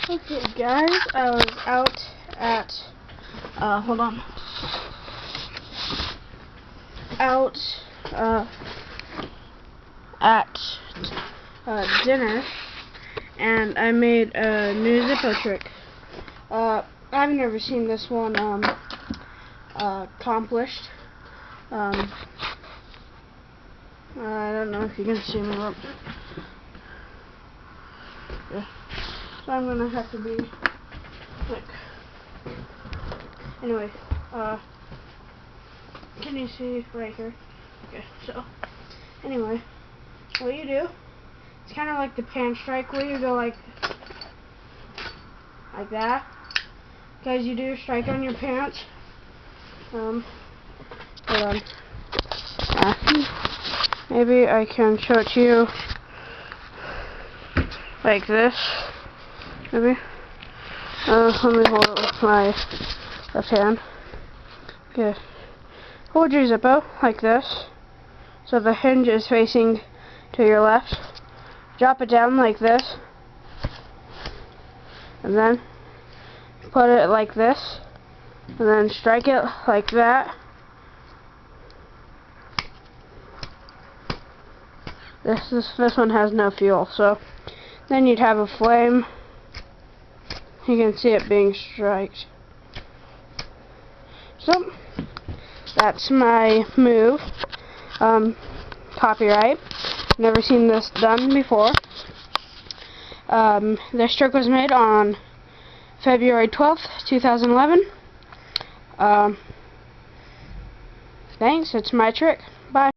Okay, guys, I was out at, hold on, at dinner, and I made a new zippo trick. I've never seen this one accomplished. I don't know if you can see me. Yeah. So I'm gonna have to be like. Anyway, can you see right here? Okay. So anyway, what you do? It's kind of like the pan strike where you go like that. Guys, you do your strike on your pants. Hold on. Maybe I can show it to you like this. Maybe. Let me hold it with my left hand. Okay. Hold your zippo like this, so the hinge is facing to your left. Drop it down like this, and then put it like this, and then strike it like that. This one has no fuel, so then you'd have a flame. You can see it being striked. So that's my move. Copyright. Never seen this done before. This trick was made on February 12th, 2011. Thanks, it's my trick.